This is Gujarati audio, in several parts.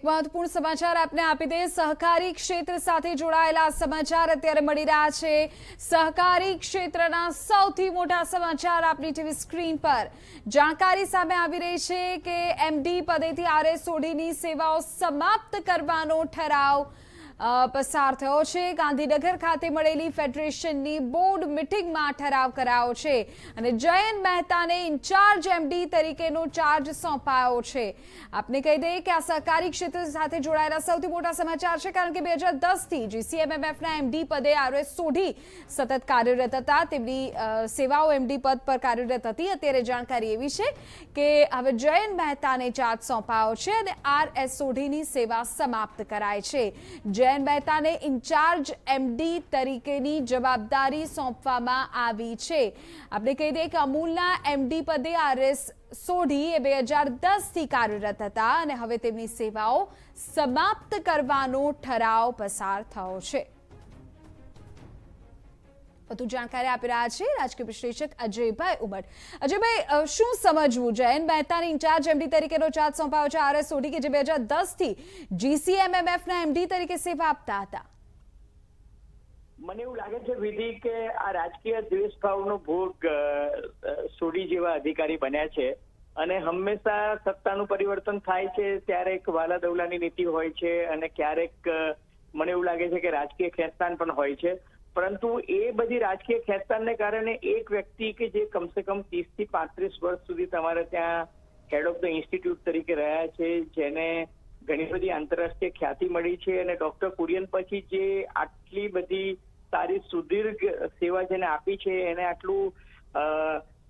महत्वपूर्ण समाचार आपने आपी दे सहकारी क्षेत्र સાથે જોડાયેલા સમાચાર અત્યારે મળી રહ્યા છે। સહકારી ક્ષેત્રના સૌથી મોટા સમાચાર આપની ટીવી સ્ક્રીન પર જાણકારી સામે આવી રહી છે કે એમડી પદેથી આરએસ સોઢીની સેવાઓ સમાપ્ત કરવાનો ઠરાવ પસાર થયો છે। ગાંધીનગર ખાતે મળેલી ફેડરેશનની બોર્ડ મીટિંગમાં ઠરાવ કરાયો છે અને જયંત મહેતાને ઇન્ચાર્જ એમડી તરીકેનો ચાર્જ સોંપાયો છે। આપને કહી દઈએ કે આ સહકારી ક્ષેત્ર સાથે જોડાયેલા સૌથી મોટા સમાચાર છે, કારણ કે 2010 થી જીસીએમએમએફના એમડી પદે આરએસ સોઢી સતત કાર્યરત હતા। તેમની સેવાઓ એમડી પદ પર કાર્યરત હતી। અત્યારે જાણકારી એવી છે કે હવે જયંત મહેતાને ચાર્જ સોંપાયો છે અને આરએસ સોઢીની સેવા સમાપ્ત કરાય છે। જયંત મહેતાને ઇન્ચાર્જ એમડી તરીકેની જવાબદારી સોંપવામાં આવી છે। આપણે કહી દઈએ કે અમૂલના એમડી પદે આરએસ સોઢી એ 2010 થી કાર્યરત હતા અને હવે તેમની સેવાઓ સમાપ્ત કરવાનો ઠરાવ પસાર થયો છે। વધુ જાણકારી આપી રહ્યા છે રાજકીય વિશ્લેષક અજયભાઈ ઉમટ। અજયભાઈ, શું સમજવું, જયંત મહેતાને ઇન્ચાર્જ એમડી તરીકેનો ચાર્જ સોંપાયો છે આરએસ સોઢી કે જે 2010 થી જીસીએમએમએફના એમડી તરીકે સેવા આપતા હતા? મને એવું લાગે છે વિધિ કે આ રાજકીય દ્વેષભાવનો ભોગ સોઢી જેવા અધિકારી બન્યા છે અને હંમેશા સત્તાનું પરિવર્તન થાય છે ત્યારે એક વાલા દવલાની નીતિ હોય છે અને ક્યારેક મને એવું લાગે છે કે રાજકીય ખેંચતાણ પણ હોય છે, પરંતુ એ બધી રાજકીય ખેંચતાણને કારણે એક વ્યક્તિ કે જે કમસે કમ 30 થી 35 વર્ષ સુધી તમારે ત્યાં હેડ ઓફ ધ ઇન્સ્ટિટ્યૂટ તરીકે રહ્યા છે, જેને ઘણી બધી આંતરરાષ્ટ્રીય ખ્યાતિ મળી છે અને ડોક્ટર કુરિયન પછી જે આટલી બધી સારી સુદીર્ઘ સેવા જેને આપી છે એને આટલું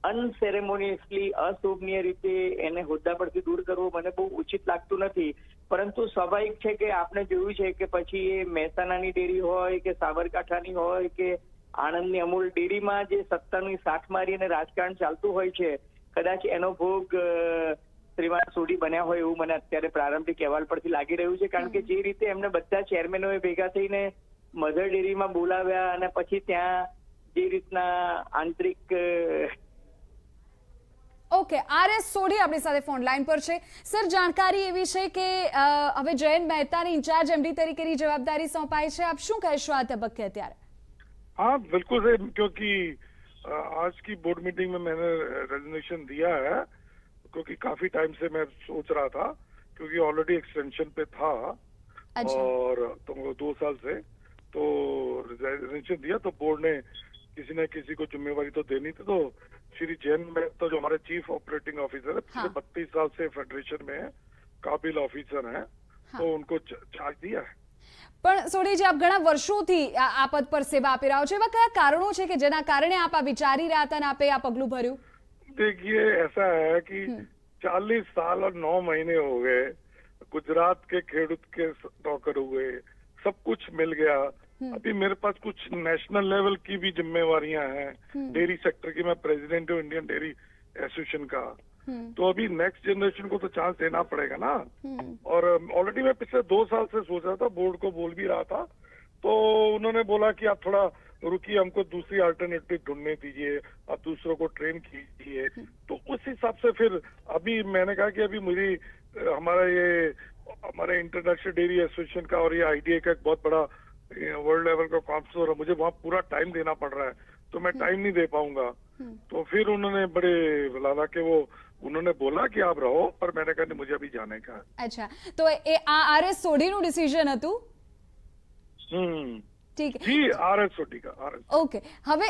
અનસેરેમોનિયસલી અશોભનીય રીતે એને હોદ્દા પરથી દૂર કરવો મને બહુ ઉચિત લાગતું નથી। પરંતુ સ્વાભાવિક છે કે આપણે જોયું છે કે પછી એ મહેસાણાની ડેરી હોય કે સાબરકાંઠાની હોય કે આણંદની અમૂલ ડેરીમાં જે સત્તાની સાઠમારી અને રાજકારણ ચાલતું હોય છે, કદાચ એનો ભોગ શ્રીમાન સોઢી બન્યા હોય એવું મને અત્યારે પ્રારંભિક અહેવાલ પરથી લાગી રહ્યું છે, કારણ કે જે રીતે એમને બધા ચેરમેનોએ ભેગા થઈને મધર ડેરીમાં બોલાવ્યા અને પછી ત્યાં જે રીતના આંતરિક ઓકે, આરએસ સોઢી આપણી સાથે ફોન લાઈન પર છે। સર, જાણકારી એવી છે કે હવે જયંત મહેતાને ઇન્ચાર્જ એમડી તરીકેની जवाबदारी सौंपाई है, आप શું કહેશો આ તબક્કે અત્યારે? हाँ बिल्कुल सही, क्योंकि आज की बोर्ड मीटिंग में मैंने रेजिग्नेशन दिया है, क्योंकि काफी टाइम से मैं सोच रहा था, क्योंकि ऑलरेडी एक्सटेंशन पे था और तो 2 साल से तो रेजिग्नेशन दिया, तो बोर्ड ने किसी न किसी को जिम्मेवारी तो देनी थी। तो श्री जैन मेहता जो हमारे चीफ ऑपरेटिंग ऑफिसर है, पिछले 32 साल से फेडरेशन में है, काबिल ऑफिसर है, तो उनको चार्ज दिया है। પણ સોઢીજી, આપ ઘણા વર્ષોથી આ પદ પર સેવા આપી રહ્યા છો, એવા કયા કારણો છે કે જેના કારણે આપ આ વિચારી રહ્યા હતા અને આપે આ પગલું ભર્યું? देखिए, ऐसा है कि 40 साल और 9 महीने हो गए, गुजरात के खेडूत के नौकर हुए, सब कुछ मिल गया। अभी मेरे पास कुछ नेशनल लेवल की भी जिम्मेवारियां हैं, डेयरी सेक्टर की, मैं प्रेसिडेंट हूँ इंडियन डेयरी एसोसिएशन का, तो अभी नेक्स्ट जनरेशन को तो चांस देना पड़ेगा ना। और ऑलरेडी मैं पिछले 2 साल से सोच रहा था, बोर्ड को बोल भी रहा था, तो उन्होंने बोला कि आप थोड़ा रुकिए, हमको दूसरी अल्टरनेटिव ढूंढने दीजिए, आप दूसरों को ट्रेन कीजिए। तो उस हिसाब से फिर अभी मैंने कहा कि अभी मुझे हमारे इंटरनेशनल डेयरी एसोसिएशन का और ये आईडीए का एक बहुत बड़ा वर्ल्ड लेवल का कॉन्फ्रेंस हो रहा है, मुझे वहाँ पूरा टाइम देना पड़ रहा है, तो मैं टाइम नहीं दे पाऊंगा। तो फिर उन्होंने बड़े लाला के उन्होंने बोला कि आप रहो, पर मैंने कहा नहीं, मुझे अभी जाने का। अच्छा, तो એ આરએસ સોઢીનું ડિસિઝન હતું? ठीक है जी, आरएस सोढ़ी का आरएस। ओके, હવે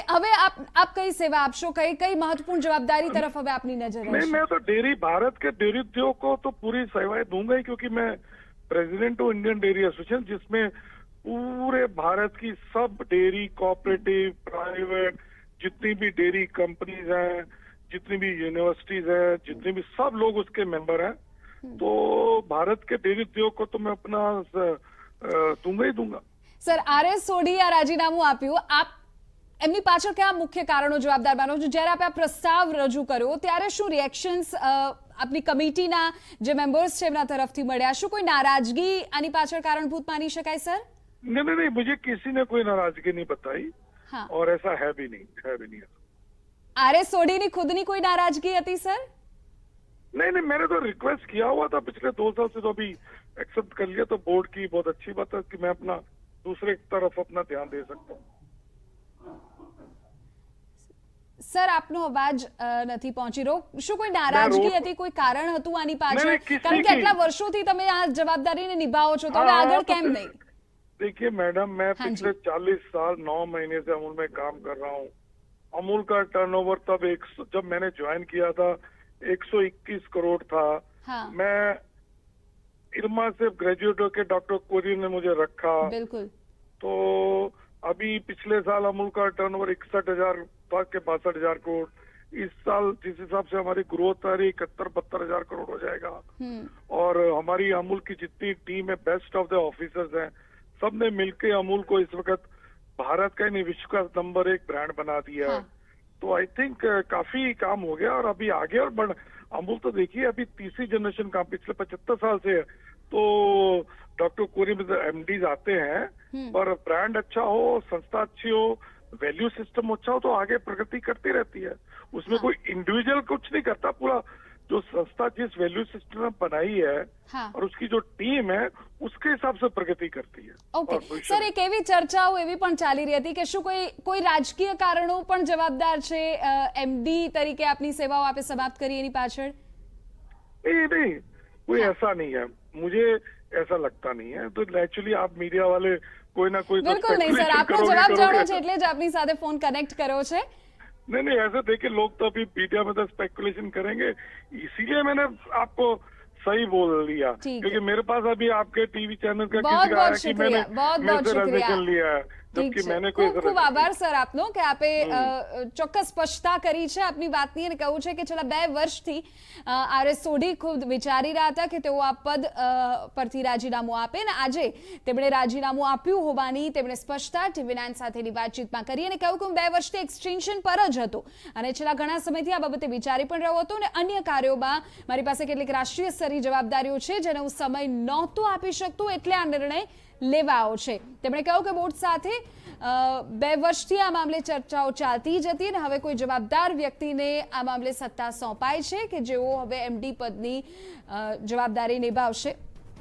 આપ કઈ સેવા આપશો, કઈ મહત્વपूर्ण जवाबदारी तरफ હવે આપની નજર રહેશે? नहीं, मैं तो डेयरी भारत के डेयरी उद्योग को तो पूरी सेवाएं दूंगा ही, क्योंकि मैं प्रेसिडेंट हूँ इंडियन डेयरी एसोसिएशन, जिसमें पूरे भारत की सब डेयरी कोऑपरेटिव, प्राइवेट, जितनी भी डेयरी कंपनीज हैं, जितनी भी यूनिवर्सिटीज हैं, जितने भी सब लोग उसके मेंबर हैं, तो भारत के डेयरी उद्योग को तो मैं अपना दूंगा ही दूंगा। સર, આરએસ સોઢી આ રાજીનામું આપ્યું, આપ એમની પાછળ કયા મુખ્ય કારણો જવાબદાર માનો છો? જ્યારે આપે આ પ્રસ્તાવ રજૂ કર્યો ત્યારે શું રિએક્શન્સ આપની કમિટીના જે મેમ્બર્સ છે એમના તરફથી મળ્યા? શું કોઈ નારાજગી આની પાછળ કારણભૂત માની શકાય સર? नहीं, मुझे किसी ने कोई नाराजगी नहीं बताई। हाँ। और ऐसा है भी नहीं। आरएस सोढ़ी ની ખુદની કોઈ નારાજગી હતી સર? नहीं, मैंने तो रिक्वेस्ट किया हुआ था पिछले 2 साल से, तो अभी एक्सेप्ट कर लिया तो बोर्ड की बहुत अच्छी बात है कि मैं अपना दूसरे तरफ अपना ध्यान दे सकता हूँ। સર આપનો અવાજ નથી પહોંચી રહ્યો। શું કોઈ નારાજગી હતી, કોઈ કારણ હતું આની પાછળ? કારણ કે આટલા વર્ષોથી તમે આ જવાબદારીને નિભાવો છો તો હવે આગળ કેમ નહીં? देखिए मैडम, मैं पिछले 40 साल 9 महीने से अमूल में काम कर रहा हूँ। अमूल का टर्नओवर तब जब मैंने ज्वाइन किया था 121 करोड़ था। हाँ। मैं इरमा से ग्रेजुएट होकर डॉक्टर कोरी ने मुझे रखा। बिल्कुल। तो अभी पिछले साल अमूल का टर्नओवर 61,000 था के 62,000 करोड़। इस साल जिस हिसाब से हमारी ग्रोथ आ रही 71-72,000 करोड़ हो जाएगा। और हमारी अमूल की जितनी टीम है, बेस्ट ऑफ द ऑफिसर्स हैं, सबने मिलकर अमूल को इस वक्त भारत का नहीं विश्व का नंबर 1 ब्रांड बना दिया है। तो आई थिंक काफी काम हो गया और अभी आगे और बढ़। अमूल तो देखिए अभी तीसरी जनरेशन का पिछले 75 साल से है। तो डॉक्टर कोरी में एमडीज आते हैं, पर ब्रांड अच्छा हो, संस्था अच्छी हो, वैल्यू सिस्टम अच्छा हो तो आगे प्रगति करती रहती है। उसमें कोई इंडिविजुअल कुछ नहीं करता, पूरा जो संस्था जिस वैल्यू सिस्टम में बनाई है और उसकी जो टीम है उसके हिसाब से प्रगति करती है। ओके सर, एक એવી ચર્ચાઓ એવી પણ ચાલી રહી હતી કે શું કોઈ રાજકીય કારણો પણ જવાબદાર છે એમડી તરીકે આપની સેવાઓ આપે સમાપ્ત કરી એની પાછળ? नहीं, कोई ऐसा नहीं है, मुझे ऐसा लगता नहीं है। तो नेचुरली आप मीडिया वाले कोई ना कोई बिल्कुल नहीं सर, आपने जवाब जानो છે એટલે જ આપની સાથે ફોન કનેક્ટ કર્યો છે। नहीं, ऐसे देखिए लोग तो अभी मीडिया में तो स्पेकुलेशन करेंगे, इसीलिए मैंने आपको सही बोल लिया क्योंकि मेरे पास अभी आपके टीवी चैनल का किसी का आया कि मैंने रिजर्वेशन लिया है, जबकि मैंने कोई ખૂબ આભાર સર આપનો કે આપે ચોક્કસ સ્પષ્ટતા કરી છે આપની વાતની અને કહ્યું છે કે છેલ્લા 2 વર્ષથી આરએસ સોઢી ખુદ વિચારી રહ્યા હતા કે તેઓ આ પદ પરથી રાજીનામું આપે અને આજે તેમણે રાજીનામું આપ્યું હોવાની તેમણે સ્પષ્ટતા TV9 સાથેની વાતચીતમાં કરી અને કહ્યું કે હું 2 વર્ષથી એક્સટેન્શન પર જ હતો અને છેલ્લા ઘણા સમયથી આ બાબતે વિચારી પણ રહ્યો હતો અને અન્ય કાર્યોમાં મારી પાસે કેટલીક રાષ્ટ્રીય સ્તરની જવાબદારીઓ છે જેને હું સમય નહોતો આપી શકતો એટલે આ નિર્ણય લેવાયો છે। તેમણે કહ્યું કે બોર્ડ સાથે 2 વર્ષથી આ મામલે ચર્ચાઓ ચાલતી જ હતી અને હવે કોઈ જવાબદાર વ્યક્તિને આ મામલે સત્તા સોંપાઈ છે કે જેઓ હવે એમડી પદની જવાબદારી નિભાવશે।